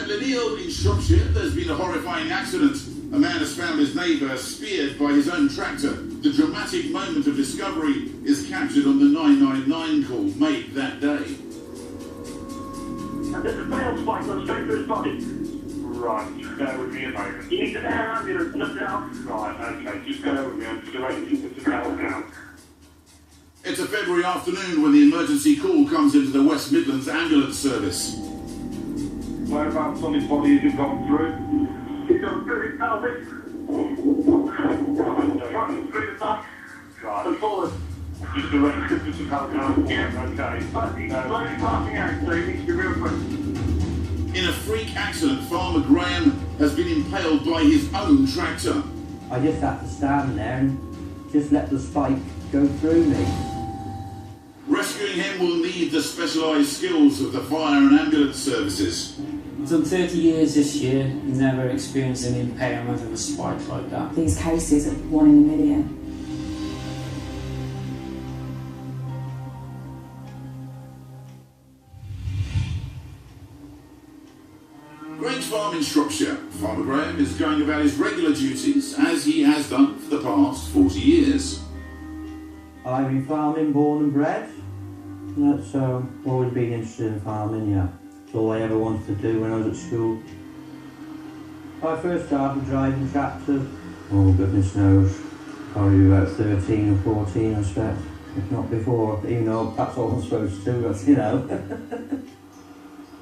At Lenneal in Shropshire, there's been a horrifying accident. A man has found his neighbour speared by his own tractor. The dramatic moment of discovery is captured on the 999 call made that day. And there's a failed spike gone straight through his body. Right, just bear with me a moment. You need to air ambulance, look down. Right, okay, just bear with me. I'm just arranging for some help now. It's a February afternoon when the emergency call comes into the West Midlands ambulance service. Whereabouts on his body has it gone through? He's gone through his pelvis. Right, through the back. Right. And forward. Just arranging for some help now. Okay. But he's slowly passing out, so he needs to be real quick. In a freak accident, Farmer Graham has been impaled by his own tractor. I just had to stand there and just let the spike go through me. Rescuing him will need the specialised skills of the fire and ambulance services. I've done 30 years this year, never experienced an impalement of a spike like that. These cases are 1 in a million. Grange Farm in Shropshire, Farmer Graham is going about his regular duties as he has done for the past 40 years. I've been farming, born and bred. That's always been interested in farming, yeah. It's all I ever wanted to do when I was at school. I first started driving tractors, oh goodness knows, probably about 13 or 14 I expect, if not before, even though that's all I'm supposed to do, but you know.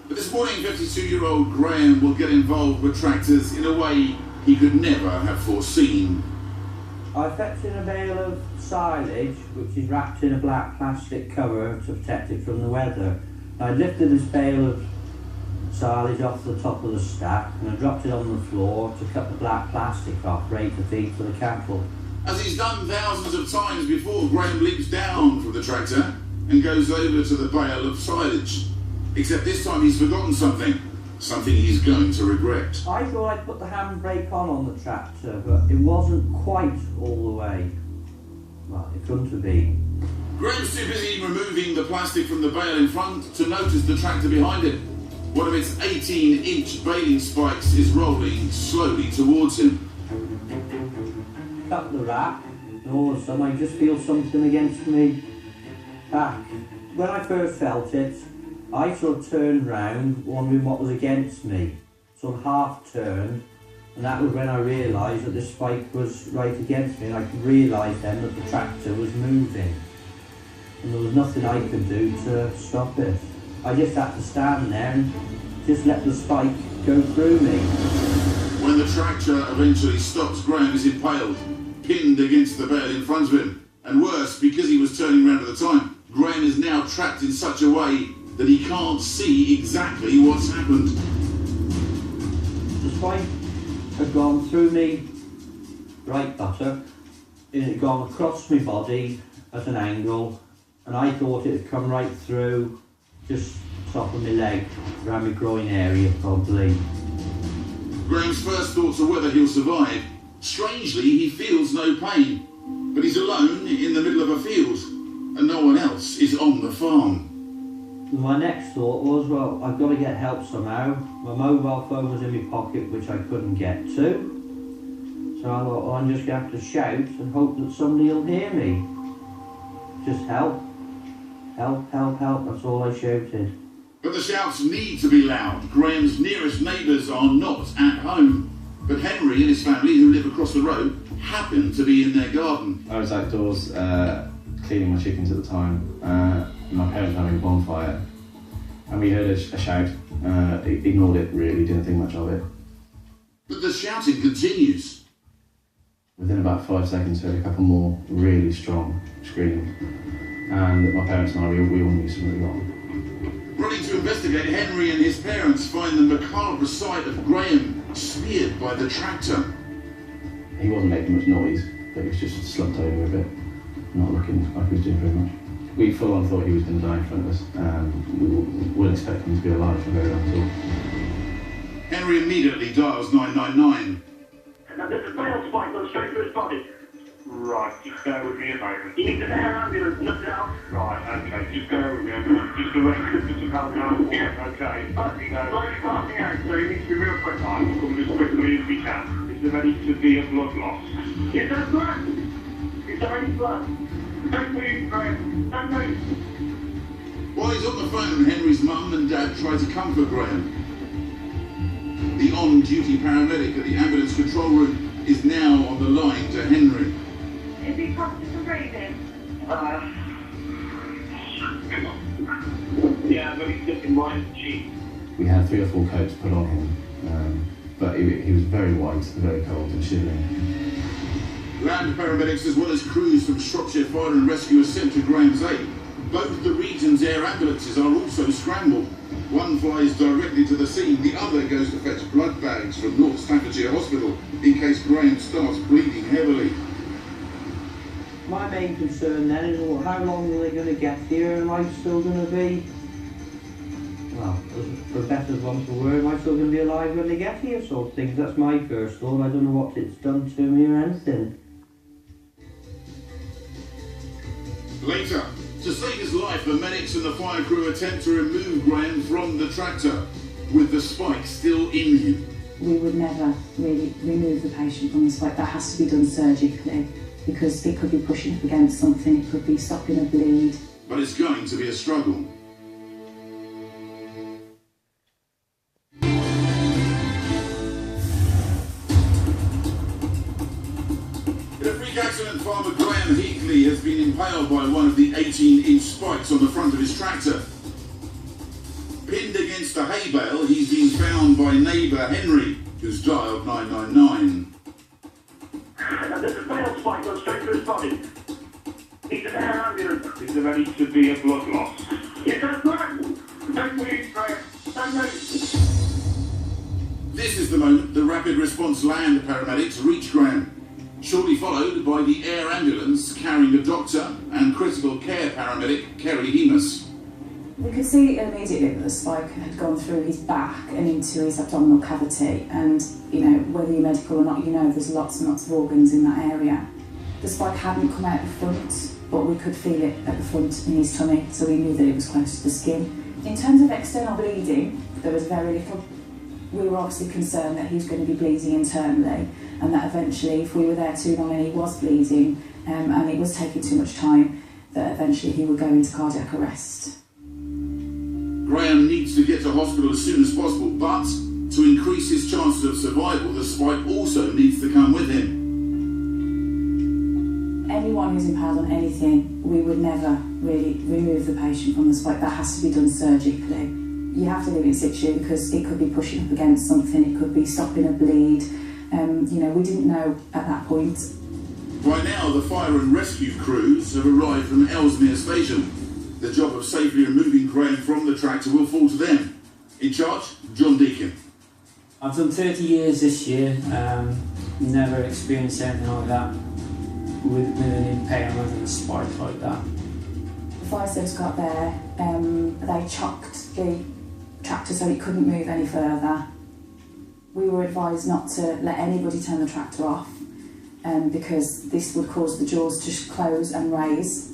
But this morning, 52-year-old Graham will get involved with tractors in a way he could never have foreseen. I fetched in a bale of silage, which is wrapped in a black plastic cover to protect it from the weather. I lifted this bale of silage off the top of the stack and I dropped it on the floor to cut the black plastic off, ready to feed for the cattle. As he's done thousands of times before, Graham leaps down from the tractor and goes over to the bale of silage. Except this time he's forgotten something he's going to regret. I thought I'd put the handbrake on the tractor, but it wasn't quite all the way. Well, it couldn't have been. Graham's too busy removing the plastic from the bale in front to notice the tractor behind him. One of its 18-inch baling spikes is rolling slowly towards him. Cut the wrap, and all of a sudden I just feel something against me back. When I first felt it, I sort of turned round, wondering what was against me. Sort of half turned, and that was when I realised that this spike was right against me, and I could realise then that the tractor was moving. And there was nothing I could do to stop it. I just had to stand there and just let the spike go through me. When the tractor eventually stops, Graham is impaled, pinned against the bale in front of him. And worse, because he was turning round at the time, Graham is now trapped in such a way that he can't see exactly what's happened. The spike had gone through me right butter, it had gone across my body at an angle, and I thought it had come right through just top of my leg, around my groin area probably. Graham's first thoughts are whether he'll survive. Strangely, he feels no pain, but he's alone in the middle of a field, and no one else is on the farm. My next thought was, well, I've got to get help somehow. My mobile phone was in my pocket, which I couldn't get to. So I thought, well, I'm just going to have to shout and hope that somebody will hear me. Just help. Help, help, help, that's all I shouted. But the shouts need to be loud. Graham's nearest neighbours are not at home. But Henry and his family, who live across the road, happen to be in their garden. I was outdoors cleaning my chickens at the time. My parents were having a bonfire, and we heard a shout. Ignored it really, didn't think much of it. But the shouting continues. Within about 5 seconds, heard a couple more really strong screams, and my parents and I, we all knew something was wrong. Running to investigate, Henry and his parents find the macabre sight of Graham speared by the tractor. He wasn't making much noise, but he was just slumped over a bit, not looking like he was doing very much. We full on thought he was going to die in front of us, and we weren't expecting him to be alive for very long at all. Henry immediately dials 999. And there's a failed spike gone straight through his body. Right, just bear with me a moment. You need to air ambulance just now. Right, okay, just bear with me. I'm just arrested for some alcohol. Yeah. Okay. But he's slowly passing out, so you need to be real quick. Right, we'll come as quickly as we can. Is there any severe blood loss? Is there blood? Is there any blood? Don't move, Graham. Don't move. While he's on the phone, Henry's mum and dad try to comfort Graham. The on-duty paramedic at the ambulance control room is now on the line to Henry. Is he conscious and breathing? Yeah, but he's looking right at the cheek. We had 3 or 4 coats put on him, but he was very white, very cold and shivering. Land paramedics as well as crews from Shropshire Fire and Rescue are sent to Graham's aid. Both the region's air ambulances are also scrambled. One flies directly to the scene, the other goes to fetch blood bags from North Staffordshire Hospital in case Graham starts bleeding heavily. My main concern then is, well, how long are they going to get here? Am I still going to be, well, for better want of a word, am I still going to be alive when they get here, sort of thing? That's my first thought. I don't know what it's done to me or anything. Later, to save his life, the medics and the fire crew attempt to remove Graham from the tractor, with the spike still in him. We would never really remove the patient from the spike. That has to be done surgically because it could be pushing up against something, it could be stopping a bleed. But it's going to be a struggle. In a freak accident, farmer Graham Heatley has been impaled by one of the 18-inch spikes on the front of his tractor. Pinned against a hay bale, he's been found by neighbour Henry, who's dialed 999. And there's a failed spike gone straight through his body. He's an air ambulance. Is there any severe blood loss? Is there blood? Don't move, Graham. Don't move. This is the moment the rapid response land paramedics reach Graham, shortly followed by the air ambulance carrying a doctor and critical care paramedic Kerry Hemus. We could see immediately that the spike had gone through his back and into his abdominal cavity, and whether you're medical or not, there's lots and lots of organs in that area. The spike hadn't come out the front, but we could feel it at the front in his tummy, so we knew that it was close to the skin. In terms of external bleeding, there was very little. We were obviously concerned that he was going to be bleeding internally, and that eventually, if we were there too long and he was bleeding, and it was taking too much time, that eventually he would go into cardiac arrest. Graham needs to get to hospital as soon as possible, but to increase his chances of survival, the spike also needs to come with him. Anyone who's impaled on anything, we would never really remove the patient from the spike. That has to be done surgically. You have to leave it in situ because it could be pushing up against something, it could be stopping a bleed. We didn't know at that point. By now, the fire and rescue crews have arrived from Ellesmere Station. The job of safely removing Graham from the tractor will fall to them. In charge, John Deacon. I've done 30 years this year, never experienced anything like that with an impairment and a spike like that. The fire service got there, they chocked the tractor so it couldn't move any further. We were advised not to let anybody turn the tractor off because this would cause the jaws to close and raise.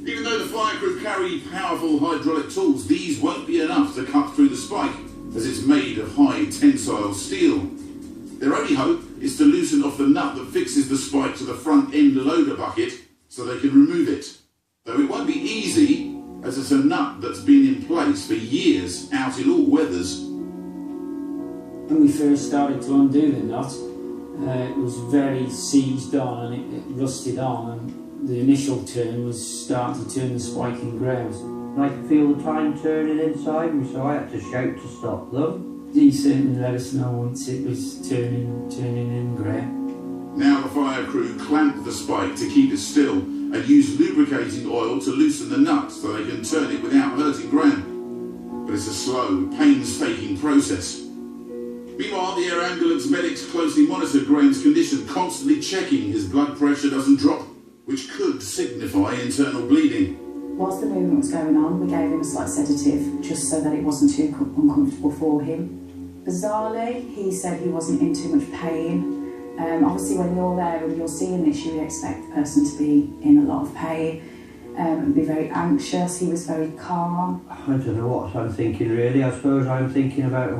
Even though the fire crew carry powerful hydraulic tools, these won't be enough to cut through the spike, as it's made of high tensile steel. Their only hope is to loosen off the nut that fixes the spike to the front end loader bucket so they can remove it. Though it won't be easy, as it's a nut that's been in place for years out in all weathers. When we first started to undo the nut, it was very seized on and it rusted on, and the initial turn was starting to turn the spike in ground. I could feel the time turning inside me, so I had to shout to stop them. He certainly let us know once it was turning in ground. Now the fire crew clamped the spike to keep it still and use lubricating oil to loosen the nut so they can turn it without hurting Graham. But it's a slow, painstaking process. Meanwhile, the air ambulance medics closely monitor Graham's condition, constantly checking his blood pressure doesn't drop, which could signify internal bleeding. Whilst the movement was going on, we gave him a slight sedative just so that it wasn't too uncomfortable for him. Bizarrely, he said he wasn't in too much pain, Obviously when you're there and you're seeing this, you would expect the person to be in a lot of pain, be very anxious. He was very calm. I don't know what I'm thinking really. I suppose I'm thinking about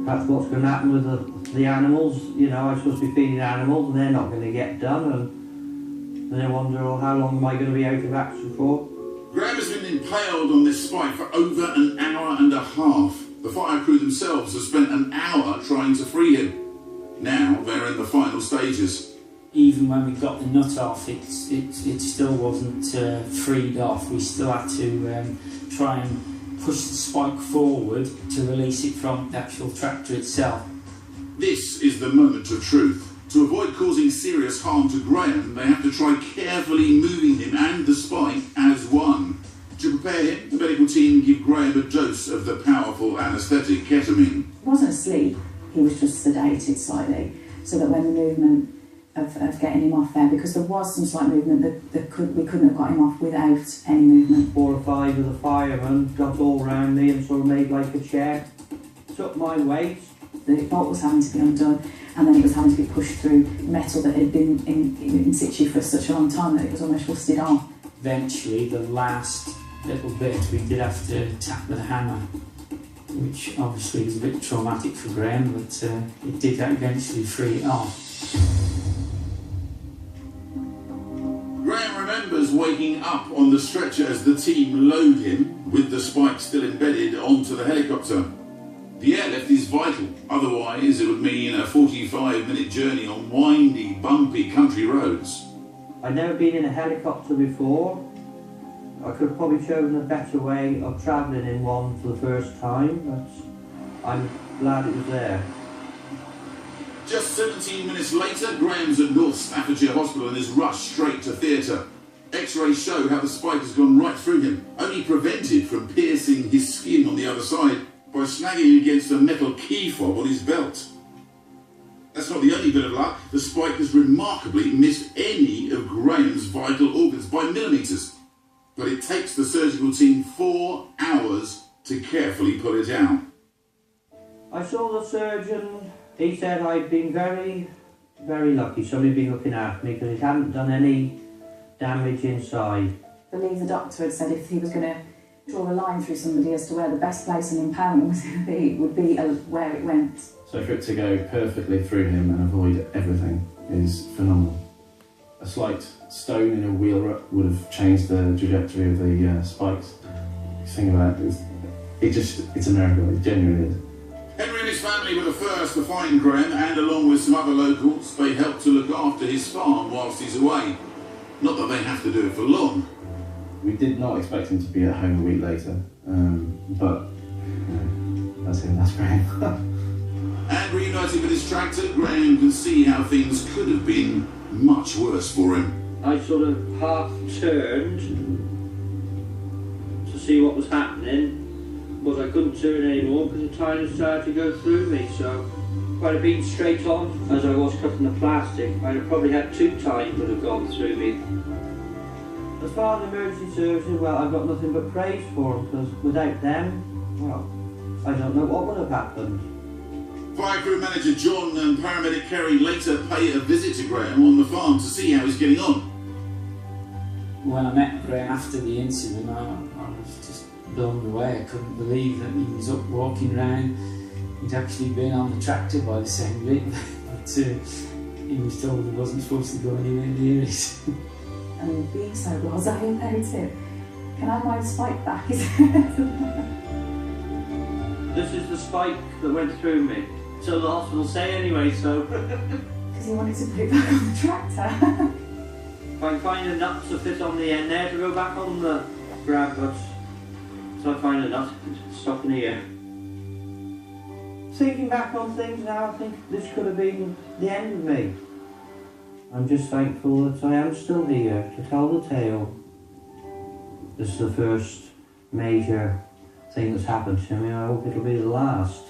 perhaps what's going to happen with the animals. You know, I'm supposed to be feeding animals and they're not going to get done, and then I wonder, well, how long am I going to be out of action for? Graham has been impaled on this spike for over an hour and a half. The fire crew themselves have spent an hour trying to free him. Now they're in the final stages. Even when we got the nut off, it still wasn't freed off. We still had to try and push the spike forward to release it from the actual tractor itself. This is the moment of truth. To avoid causing serious harm to Graham, they have to try carefully moving him and the spike as one. To prepare him, the medical team give Graham a dose of the powerful anaesthetic ketamine. He wasn't asleep, he was just sedated slightly, so that when the movement of getting him off there, because there was some slight movement, we couldn't have got him off without any movement. 4 or 5 of the firemen got all round me and sort of made like a chair, took my weight. The bolt was having to be undone, and then it was having to be pushed through metal that had been in situ for such a long time that it was almost rusted off. Eventually, the last little bit, we did have to tap with a hammer, which obviously was a bit traumatic for Graham, but it did eventually free it off. Graham remembers waking up on the stretcher as the team load him, with the spike still embedded, onto the helicopter. The airlift is vital, otherwise it would mean a 45-minute journey on windy, bumpy country roads. I'd never been in a helicopter before. I could have probably chosen a better way of travelling in one for the first time, but I'm glad it was there. Just 17 minutes later, Graham's at North Staffordshire Hospital and is rushed straight to theatre. X-rays show how the spike has gone right through him, only prevented from piercing his skin on the other side by snagging against a metal key fob on his belt. That's not the only bit of luck. The spike has remarkably missed any of Graham's vital organs by millimetres. But it takes the surgical team 4 hours to carefully pull it out. I saw the surgeon. He said I'd been very, very lucky. Somebody had been looking after me because it hadn't done any damage inside. I believe the doctor had said if he was going to draw a line through somebody as to where the best place an impalement was going to be, would be where it went. So for it to go perfectly through him and avoid everything is phenomenal. A slight stone in a wheel rut would have changed the trajectory of the spikes. Think about it, it's a miracle, it genuinely is. Henry and his family were the first to find Graham, and along with some other locals, they helped to look after his farm whilst he's away. Not that they have to do it for long. We did not expect him to be at home a week later, but you know, that's him, that's Graham. And reunited with his tractor, Graham can see how things could have been much worse for him. I sort of half turned to see what was happening, but I couldn't turn anymore because the tires started to go through me. So if I'd have been straight on as I was cutting the plastic, I'd have probably had 2 tires that have gone through me. As far as emergency services, well, I've got nothing but praise for them, because without them, well, I don't know what would have happened. Fire crew manager John and paramedic Kerry later pay a visit to Graham on the farm to see how he's getting on. When I met Graham after the incident, I was just blown away. I couldn't believe that he was up walking around. He'd actually been on the tractor by the same bit, but he was told he wasn't supposed to go anywhere near it. And being so blasé about it, can I have my spike back? This is the spike that went through me. So the hospital say anyway, so... Because he wanted to put it back on the tractor. If I can find a nut to fit on the end there to go back on the grab, but so I find a nut, stopping here. Thinking back on things now, I think this could have been the end of me. I'm just thankful that I am still here to tell the tale. This is the first major thing that's happened to me. I hope it'll be the last.